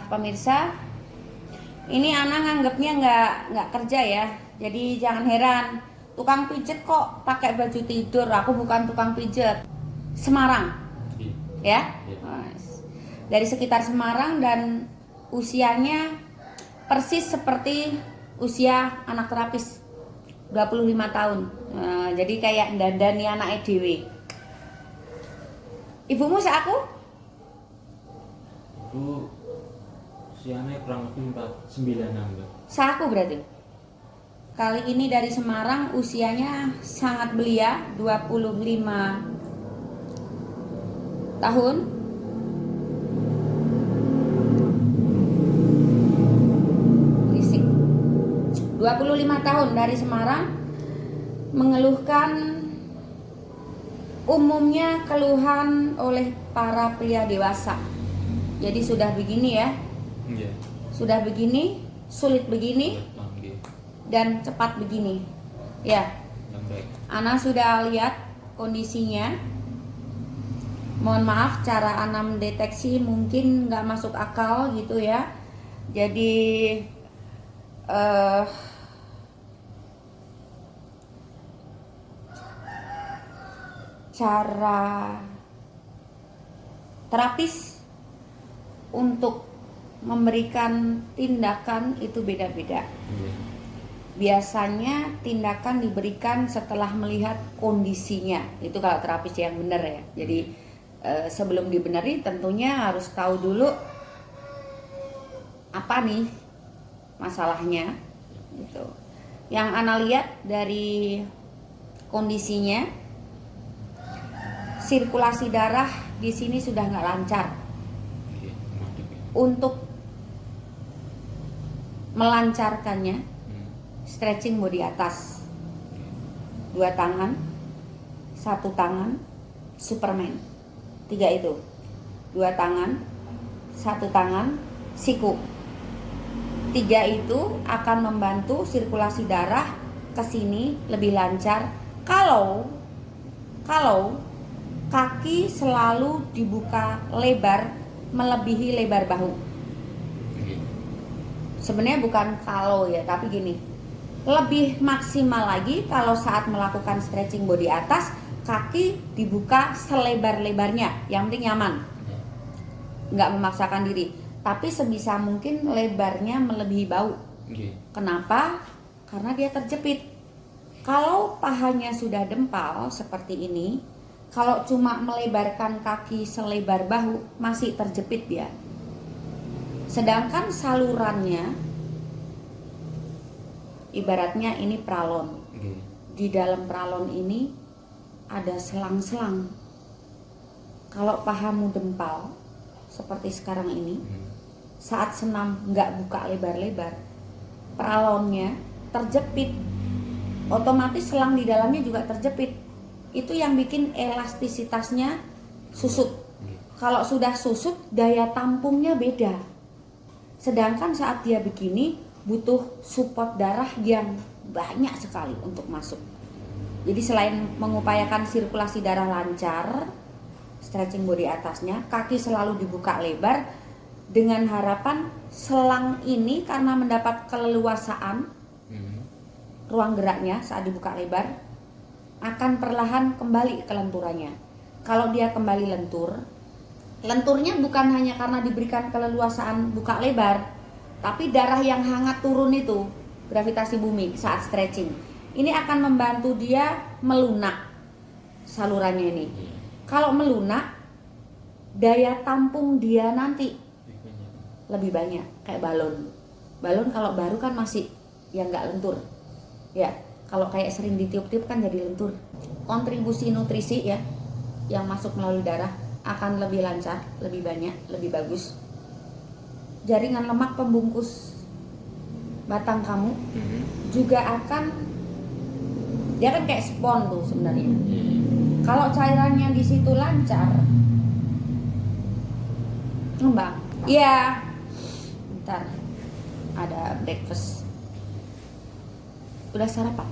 Pemirsa, ini Ana nganggapnya nggak kerja ya, jadi jangan heran. Tukang pijet kok pakai baju tidur. Aku bukan tukang pijet. Semarang, ya. Dari sekitar Semarang dan usianya persis seperti usia anak terapis 25 tahun. Jadi kayak dandani anak EDW. Ibumu seaku? Itu usianya kurang lebih 49an, Mbak. Seaku berarti. Kali ini dari Semarang, usianya sangat belia, 25 tahun. Berisik. 25 tahun dari Semarang, mengeluhkan umumnya keluhan oleh para pria dewasa. Jadi sudah begini ya. Iya. Sudah begini, sulit begini, dan cepat begini. Ya, Ana sudah lihat kondisinya. Mohon maaf, cara Ana mendeteksi mungkin nggak masuk akal gitu ya. Jadi cara terapis untuk memberikan tindakan itu beda-beda. Biasanya tindakan diberikan setelah melihat kondisinya. Itu kalau terapis yang benar ya. Jadi sebelum dibeneri tentunya harus tahu dulu apa nih masalahnya gitu. Yang Ana lihat dari kondisinya, sirkulasi darah di sini sudah nggak lancar. Untuk melancarkannya, stretching body atas, 2 tangan, 1 tangan, Superman, 3 itu, 2 tangan, 1 tangan, siku, 3 itu akan membantu sirkulasi darah ke sini lebih lancar. Kalau kaki selalu dibuka lebar melebihi lebar bahu. Sebenarnya bukan kalau ya, tapi gini, lebih maksimal lagi kalau saat melakukan stretching body atas, kaki dibuka selebar-lebarnya, yang penting nyaman, nggak memaksakan diri, tapi sebisa mungkin lebarnya melebihi bahu. Kenapa? Karena dia terjepit. Kalau pahanya sudah dempal seperti ini, kalau cuma melebarkan kaki selebar bahu, masih terjepit dia. Sedangkan salurannya, ibaratnya ini pralon. Di dalam pralon ini ada selang-selang. Kalau pahamu dempal seperti sekarang ini, saat senam nggak buka lebar-lebar, pralonnya terjepit, otomatis selang di dalamnya juga terjepit. Itu yang bikin elastisitasnya susut. Kalau sudah susut, daya tampungnya beda. Sedangkan saat dia begini, butuh support darah yang banyak sekali untuk masuk. Jadi selain mengupayakan sirkulasi darah lancar, stretching body atasnya, kaki selalu dibuka lebar dengan harapan selang ini karena mendapat keleluasaan ruang geraknya saat dibuka lebar, akan perlahan kembali ke lenturannya. Kalau dia kembali lentur, lenturnya bukan hanya karena diberikan keleluasaan buka lebar, tapi darah yang hangat turun itu, gravitasi bumi saat stretching, ini akan membantu dia melunak salurannya ini. Kalau melunak, daya tampung dia nanti lebih banyak, kayak balon. Balon kalau baru kan masih yang nggak lentur, ya. Kalau kayak sering ditiup-tiup kan jadi lentur. Kontribusi nutrisi ya, yang masuk melalui darah akan lebih lancar, lebih banyak, lebih bagus. Jaringan lemak pembungkus batang kamu juga akan, dia kan kayak spons tuh sebenarnya. Kalau cairannya di situ lancar, ngembang. Iya, bentar, ada breakfast. Udah sarapan?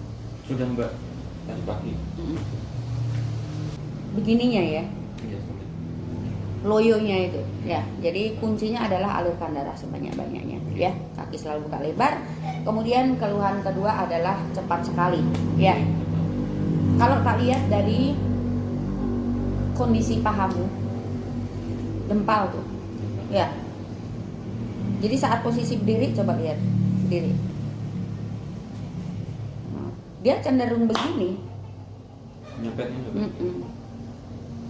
Sudah, Mbak, tadi pagi. Begininya ya. Iya, sudah. loyonya itu ya. Jadi kuncinya adalah alurkan darah sebanyak-banyaknya ya. Kaki selalu buka lebar. Kemudian keluhan kedua adalah cepat sekali ya. Kalau tak lihat dari kondisi pahamu, dempal tuh ya. Jadi saat posisi berdiri, coba lihat berdiri, dia cenderung begini. Nyepetnya juga.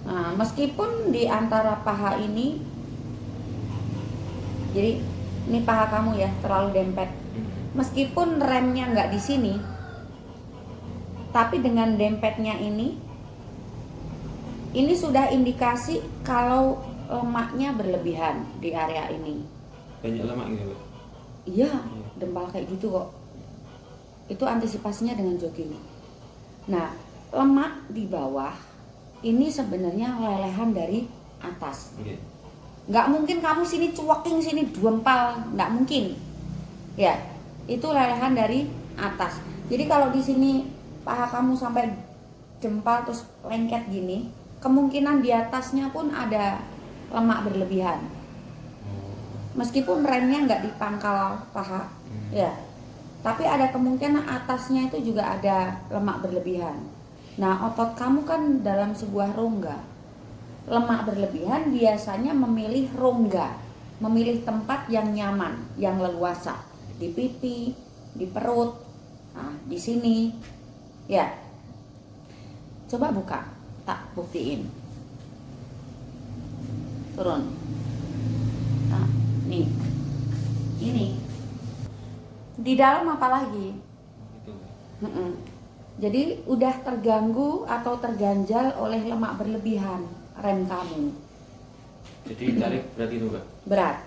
Nah, meskipun di antara paha ini, jadi ini paha kamu ya terlalu dempet. Meskipun remnya nggak di sini, tapi dengan dempetnya ini sudah indikasi kalau lemaknya berlebihan di area ini. Banyak lemak gitu Mbak. Iya, dempal kayak gitu kok. Itu antisipasinya dengan jogging. Nah, lemak di bawah ini sebenarnya lelehan dari atas. Nggak mungkin kamu sini cueking, sini dempal, nggak mungkin. Ya, itu lelehan dari atas. Jadi kalau di sini paha kamu sampai jempal terus lengket gini, kemungkinan di atasnya pun ada lemak berlebihan. Meskipun remnya nggak di pangkal paha, ya, tapi ada kemungkinan atasnya itu juga ada lemak berlebihan. Nah, otot kamu kan dalam sebuah rongga. Lemak berlebihan biasanya memilih rongga, memilih tempat yang nyaman, yang leluasa, di pipi, di perut, nah, di sini, ya. Coba buka, tak buktiin. Turun. Nah, nih, ini di dalam apa lagi? Jadi udah terganggu atau terganjal oleh lemak berlebihan rem kamu. Jadi tarik berat itu Mbak? Berat.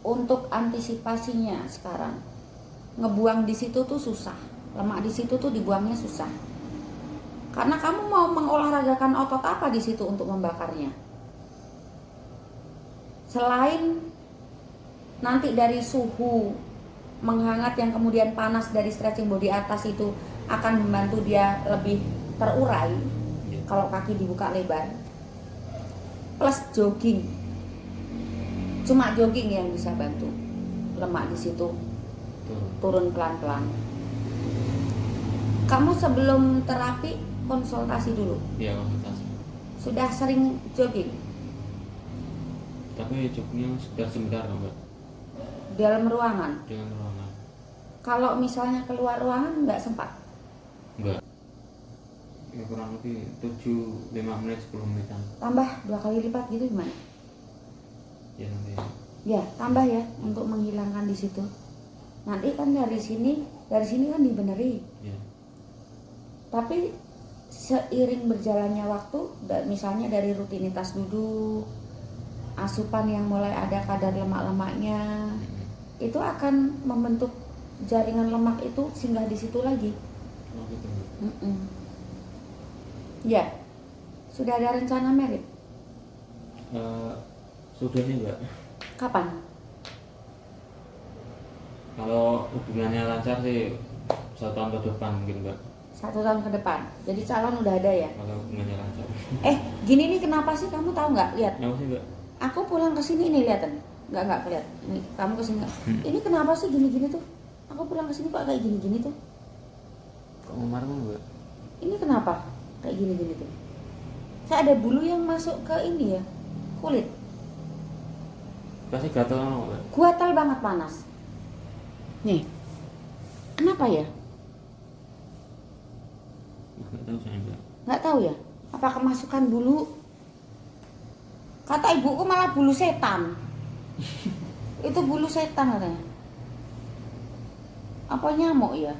Untuk antisipasinya sekarang, ngebuang di situ tuh susah. Lemak di situ tuh dibuangnya susah. Karena kamu mau mengolahragakan otot apa di situ untuk membakarnya? Selain nanti dari suhu menghangat yang kemudian panas dari stretching body atas itu akan membantu dia lebih terurai kalau kaki dibuka lebar, plus jogging, cuma jogging yang bisa bantu lemak di situ turun pelan-pelan. Kamu sebelum terapi konsultasi dulu? Iya, konsultasi. Sudah sering jogging? Tapi joggingnya sebentar Mbak. Dalam ruangan? Dengan ruangan. Kalau misalnya keluar ruangan nggak sempat? Enggak. Ya kurang lebih 5 menit 10 menitan. Tambah 2 kali lipat gitu gimana? Ya nanti. Ya tambah ya untuk menghilangkan di situ. Nanti kan dari sini kan dibeneri. Ya. Tapi seiring berjalannya waktu, misalnya dari rutinitas duduk, asupan yang mulai ada kadar lemak-lemaknya, itu akan membentuk jaringan lemak itu singgah di situ lagi. Oh gitu. Ya, sudah ada rencana merit? Sudah sih Mbak. Kapan? Kalau hubungannya lancar sih 1 tahun ke depan mungkin Mbak. 1 tahun ke depan. Jadi calon udah ada ya? Kalau hubungannya lancar. Gini nih kenapa sih kamu tahu nggak? Lihat. Kenapa sih Mbak? Aku pulang ke sini ini lihatin. Nggak kelihatan. Ini kamu ke sini. Ini kenapa sih gini-gini tuh? Aku pulang ke sini kok kayak gini-gini tuh. Kok marah Mbak? Ini kenapa? Kayak gini-gini tuh. Kayak ada bulu yang masuk ke ini ya. Kulit. Pasti gatel Mbak. Gatal banget panas. Nih. Kenapa ya? Nggak tahu saya Mbak. Nggak tahu ya. Apa kemasukan bulu? Kata ibuku malah bulu setan. Itu bulu setan katanya. Apa nyamuk ya?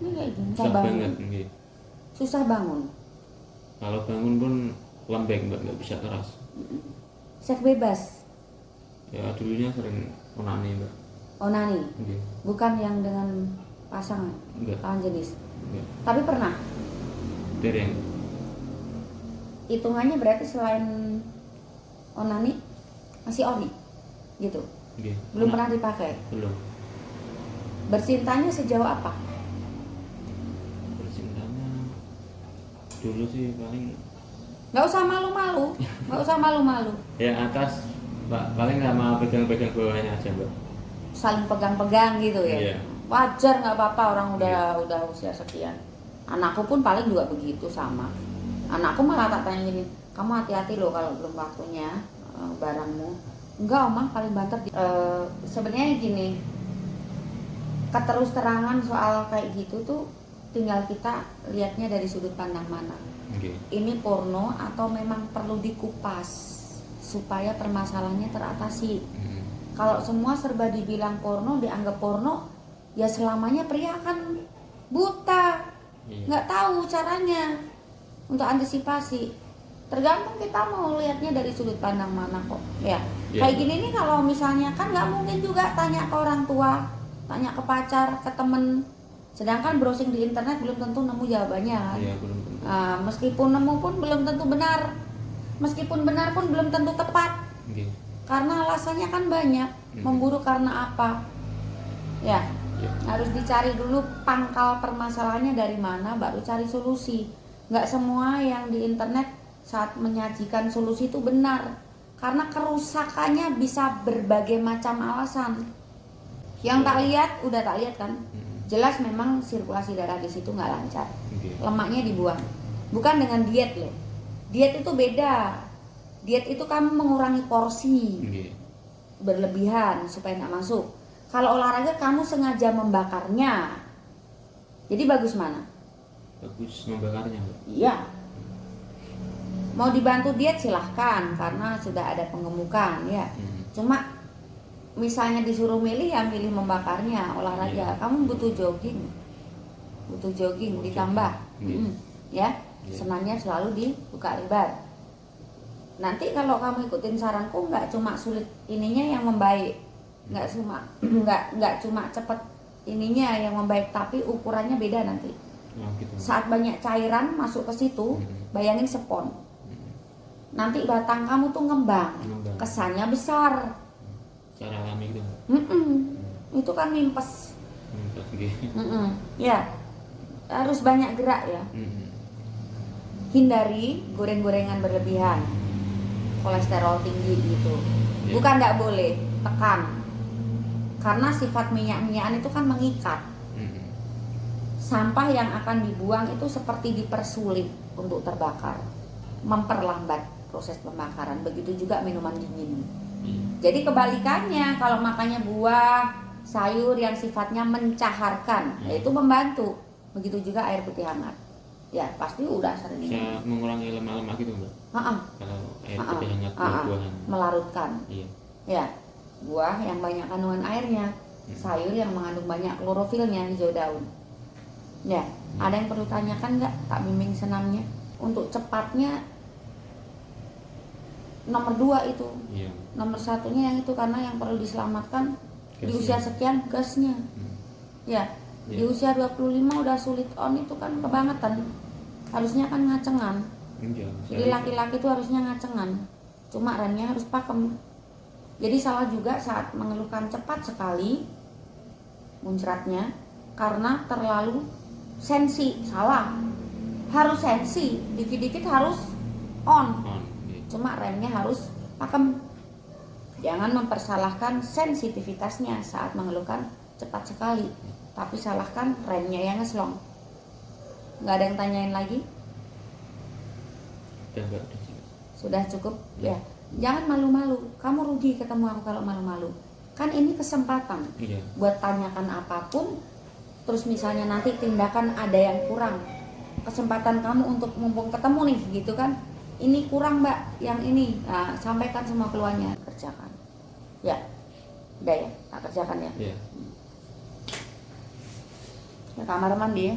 Ini kayak gini. Susah Bangun. banget nggih. Susah bangun. Kalau bangun pun lembek Mbak, nggak bisa keras. Seks bebas. Ya dulunya sering onani Mbak. Onani. Nggih. Bukan yang dengan pasangan. Enggak. Lawan jenis. Enggak. Tapi pernah. Dereng. Hitungannya berarti selain onani masih ori gitu. Nggih. Belum pernah dipakai. Belum. Bersintanya sejauh apa? Bersintanya dulu sih paling Nggak usah malu-malu, nggak usah malu-malu. Yang atas paling sama pegang-pegang bawahnya aja mbak. Saling pegang-pegang gitu ya. Iya. Wajar, nggak apa-apa, orang udah usia sekian. Anakku pun paling juga begitu sama. Anakku malah tak tanya gini, kamu hati-hati loh kalau belum waktunya barangmu. Enggak omah, paling banter. Sebenarnya gini, keterus terangan soal kayak gitu tuh tinggal kita lihatnya dari sudut pandang mana. Ini porno atau memang perlu dikupas supaya permasalahannya teratasi. Kalau semua serba dibilang porno, dianggap porno, ya selamanya pria akan buta, nggak tahu caranya untuk antisipasi. Tergantung kita mau lihatnya dari sudut pandang mana kok. Ya, kayak gini nih kalau misalnya kan nggak mungkin juga tanya ke orang tua, tanya ke pacar, ke temen. Sedangkan browsing di internet belum tentu nemu jawabannya kan. Iya, belum tentu. Meskipun nemu pun belum tentu benar. Meskipun benar pun belum tentu tepat. Karena alasannya kan banyak. Memburu karena apa? Ya, harus dicari dulu pangkal permasalahannya dari mana, baru cari solusi. Nggak semua yang di internet saat menyajikan solusi itu benar. Karena kerusakannya bisa berbagai macam alasan. Yang tak lihat, udah tak lihat kan? Jelas memang sirkulasi darah di situ nggak lancar. Lemaknya dibuang. Bukan dengan diet loh. Diet itu beda. Diet itu kamu mengurangi porsi berlebihan supaya nggak masuk. Kalau olahraga kamu sengaja membakarnya. Jadi bagus mana? Bagus membakarnya mbak. Iya. Mau dibantu diet silahkan karena sudah ada penggemukan ya. Cuma misalnya disuruh milih ya milih membakarnya olahraga. Kamu butuh jogging ditambah ya. Senangnya selalu dibuka lebar. Nanti kalau kamu ikutin saranku nggak cuma sulit ininya yang membaik, nggak cuma cepet ininya yang membaik, tapi ukurannya beda nanti. Gitu. Saat banyak cairan masuk ke situ, bayangin spons. Nanti batang kamu tuh ngembang. Kesannya besar. Cara alami gitu. Itu kan mimpes. Ya, harus banyak gerak ya. Hindari goreng-gorengan berlebihan, kolesterol tinggi gitu. Bukan nggak boleh, tekan. Karena sifat minyak-minyakan itu kan mengikat. Sampah yang akan dibuang itu seperti dipersulit untuk terbakar, memperlambat proses pembakaran. Begitu juga minuman dingin. Jadi kebalikannya, kalau makannya buah, sayur yang sifatnya mencaharkan, yaitu membantu. Begitu juga air putih hangat. Ya pasti udah sering. Bisa mengurangi lemak-lemak gitu mbak. Kalau air putih hangat buah-buahan. Melarutkan. Iya. Ya, buah yang banyak kandungan airnya, sayur yang mengandung banyak klorofilnya, hijau daun. Ya, ada yang perlu tanyakan nggak? Tak bimbing senamnya. Untuk cepatnya nomor 2 itu. Iya. Nomor 1-nya yang itu karena yang perlu diselamatkan di usia sekian gasnya. Ya. Di usia 25 udah sulit on itu kan kebangetan. Harusnya kan ngacengan. Jadi laki-laki itu harusnya ngacengan. Cuma remnya harus pakem. Jadi salah juga saat mengeluhkan cepat sekali muncratnya karena terlalu sensi. Salah. Harus sensi, dikit-dikit harus on. Cuma remnya harus pakem. Jangan mempersalahkan sensitivitasnya saat mengeluhkan cepat sekali. Tapi salahkan remnya yang ngeslong. Nggak ada yang tanyain lagi? Sudah cukup? Ya. Jangan malu-malu. Kamu rugi ketemu aku kalau malu-malu. Kan ini kesempatan buat tanyakan apapun. Terus misalnya nanti tindakan ada yang kurang. Kesempatan kamu untuk mumpung ketemu nih gitu kan. Ini kurang mbak, yang ini. Nah, sampaikan semua keluhannya. Kerjakan. Ya. Udah ya, tak kerjakan ya. Ke kamar mandi ya.